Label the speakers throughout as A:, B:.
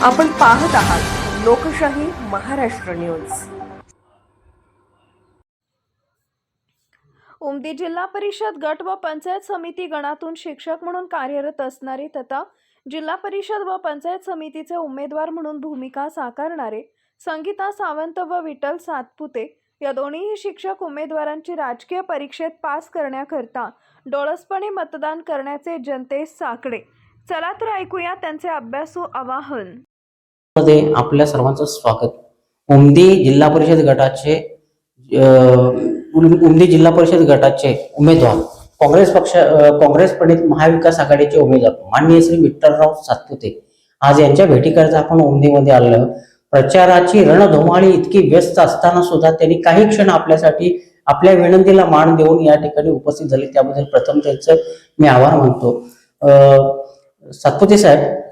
A: आपण पाहत आहात लोकशाही महाराष्ट्र न्यूज।
B: उमदी जिल्हा परिषद गट व पंचायत समिती गणातून शिक्षक म्हणून कार्यरत असणारे तथा जिल्हा परिषद व पंचायत समितीचे उमेदवार म्हणून भूमिका साकारणारे संगीता सावंत व विठ्ठल सातपुते या दोन्ही शिक्षक उमेदवारांची राजकीय परीक्षेत पास करण्याकरता डोळसपणे मतदान करण्याचे जनतेस साकडे। चला तर ऐकूया त्यांचे अभ्यासू आवाहन।
C: आपल्या सर्वांचं स्वागत। उमदी जिल्हा परिषद गटाचे उमेदवार काँग्रेस प्रणित महाविकास आघाडीचे उमेदवार माननीय श्री विठ्ठलराव सातपुते आज यांच्या भेटीकरता आपण उमदीमध्ये आलो। प्रचाराची रणधुमाळी इतकी व्यस्त असताना सुद्धा त्यांनी काही क्षण आपल्यासाठी आपल्या विनंतीला मान देऊन या ठिकाणी उपस्थित झाले, त्याबद्दल प्रथम त्यांचं मी आभार मानतो। सातपुते साहेब,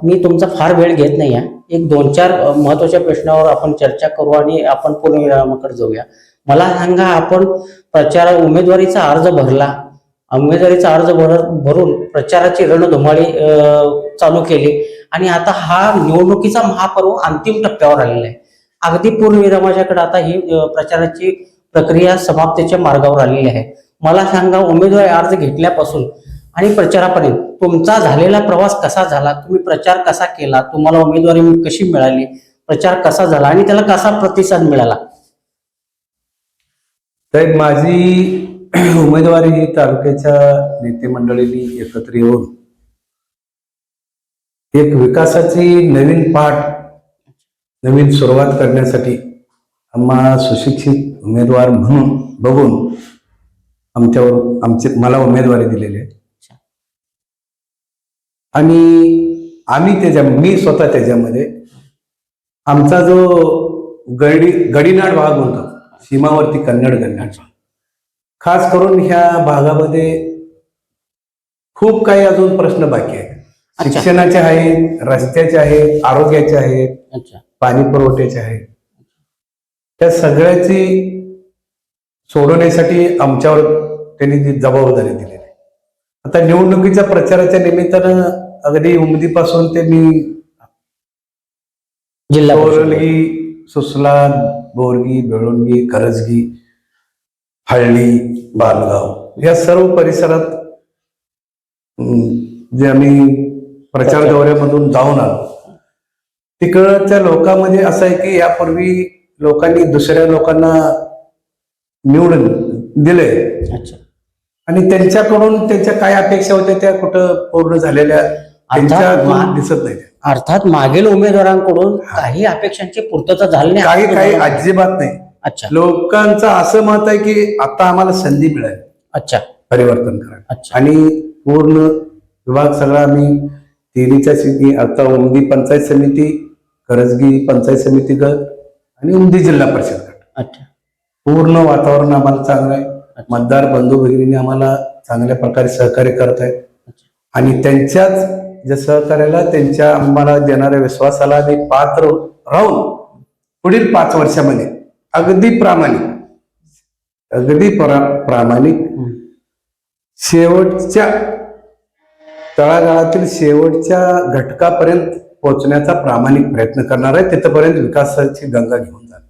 C: मी तुमचा फार वेळ घेत नाही आहे। एक 2-4 महत्वाच्या प्रश्नावर आपण चर्चा करू आणि आपण पूर्णविरामाकडे जाऊया। मला सांगा, आपण उमेदवारीचा अर्ज भरून प्रचाराची रणधुमाळी चालू केली आणि आता हा निवडणुकीचा महापर्व अंतिम टप्प्यावर आलेला आहे। अगदी पूर्णविरामाच्याकडे आता ही प्रचाराची प्रक्रिया समाप्तीच्या मार्गावर आलेली आहे। मला सांगा, उमेदवारी अर्ज घेतल्यापासून आणि प्रचारापर्यंत तुमचा झालेला प्रवास कसा झाला? तुम्ही प्रचार कसा केला? तुम्हाला उमेदवारी कशी मिळाली? प्रचार कसा झाला आणि त्याला कसा प्रतिसाद मिळाला?
D: तर माझी उमेदवारी ही तालुक्याच्या नेते मंडळींनी एकत्र येऊन एक विकासाची नवीन पाठ, नवीन सुरुवात करण्यासाठी आम्हा सुशिक्षित उमेदवार म्हणून बघून मला उमेदवारी दिलेली आहे आणि मी स्वतः त्याच्यामध्ये आमचा जो गडीनाड भाग होता, सीमावर्ती कन्नड गडीनाड, खास करून ह्या भागामध्ये खूप काही अजून प्रश्न बाकी आहेत। शिक्षणाचे आहेत, रस्त्याचे आहेत, आरोग्याचे आहेत, पाणी पुरवठ्याचे आहेत। त्या सगळ्याची सोडवण्यासाठी आमच्यावर त्यांनी ती जबाबदारी दिलेली आहे। आता निवडणुकीच्या प्रचाराच्या निमित्तानं अगदी उमदीपासून ते मी बोरलगी, सुसलाद, बोरगी, बेळुंगी, करजगी, हळली, बालगाव या सर्व परिसरात जे आम्ही प्रचार दौऱ्यामधून जाऊन आलो, तिकडच्या लोकांमध्ये असं आहे की यापूर्वी लोकांनी दुसऱ्या लोकांना निवडून दिले आणि त्यांच्याकडून त्यांच्या काय अपेक्षा होत्या त्या कुठं पूर्ण झालेल्या दिसत नाही।
C: अर्थात मागील उमेदवारांकडून काही अपेक्षांची पूर्तता झाली नाही,
D: काही अजिबात नाही। लोकांचं असं मत आहे की आता आम्हाला संधी मिळाली परिवर्तन करायला आणि पूर्ण विभाग सगळा आम्ही तिन्हीच्या आता उमदी पंचायत समिती, करजगी पंचायत समिती गट आणि उमदी जिल्हा परिषद गट, पूर्ण वातावरण आम्हाला चांगलं आहे। मतदार बंधू भगिनींनी आम्हाला चांगल्या प्रकारे सहकार्य करत आहेत आणि त्यांच्याच ज्या सहकार्याला, त्यांच्या आम्हाला देणाऱ्या विश्वासाला आम्ही पात्र राहून पुढील 5 वर्षामध्ये अगदी प्रामाणिक शेवटच्या तळागाळातील शेवटच्या घटकापर्यंत पोहोचण्याचा प्रामाणिक प्रयत्न करणार आहे। तिथपर्यंत विकासाची गंगा घेऊन जाणार।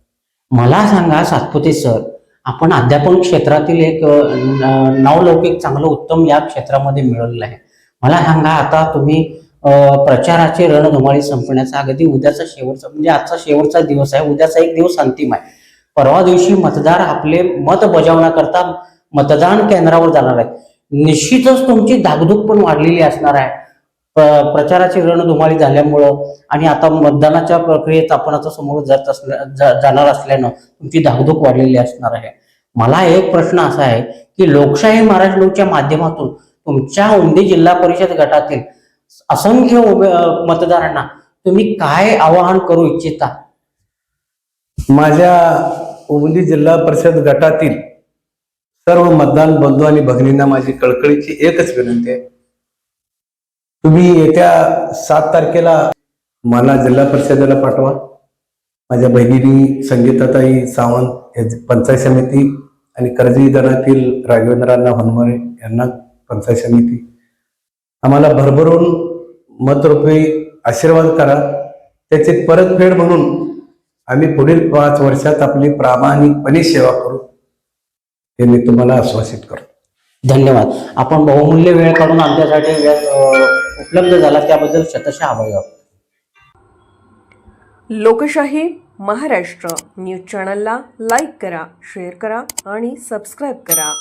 C: मला सांगा सातपुते सर, आपण अध्यापन क्षेत्रातील एक नावलौकिक चांगलं उत्तम या क्षेत्रामध्ये मिळवलेलं आहे। मला सांगा, आता तुम्ही प्रचाराची रणधुमाळी संपण्याचा अगदी उद्याचा शेवटचा म्हणजे आजचा शेवटचा दिवस आहे, उद्याचा एक दिवस अंतिम आहे। परवा दिवशी मतदार आपले मत बजावण्याकरता मतदान केंद्रावर जाणार आहेत। निश्चितच तुमची धाकधूक पण वाढलेली असणार आहे प्रचाराची रणधुमाळी झाल्यामुळं आणि आता मतदानाच्या प्रक्रियेत आपण आता समोर जाणार असल्यानं तुमची धाकधूक वाढलेली असणार आहे। मला एक प्रश्न असा आहे की लोकशाही महाराष्ट्र न्यूजच्या माध्यमातून तुमच्या उमदी जिल्हा परिषद गटातील असंख्य मतदारांना तुम्ही काय आवाहन करू इच्छिता?
D: माझ्या उमदी जिल्हा परिषद गटातील सर्व मतदान बंधू आणि भगिनींना माझी कळकळीची एकच विनंती आहे, तुम्ही येत्या 7 तारखेला मला जिल्हा परिषदेला पाठवा। माझ्या बहिणी संगीताताई सावंत पंचायत समिती आणि करजगी गणातील राघवेंद्रांना हनुमारे यांना पंचायत समिती, आम्हाला भरभरून मतरूपी आशीर्वाद करा। त्याची परतफेड म्हणून आम्ही पुढील 5 वर्षात आपली प्रामाणिकपणे सेवा करू हे मी तुम्हाला आश्वासित करतो.
C: धन्यवाद. आपण बहुमूल्य वेळ काढून आमच्यासाठी उपलब्ध झाला त्याबद्दल शतशः आभारी आहोत.
A: लोकशाही महाराष्ट्र न्यूज चॅनलला लाईक करा, शेअर करा आणि सबस्क्राईब करा.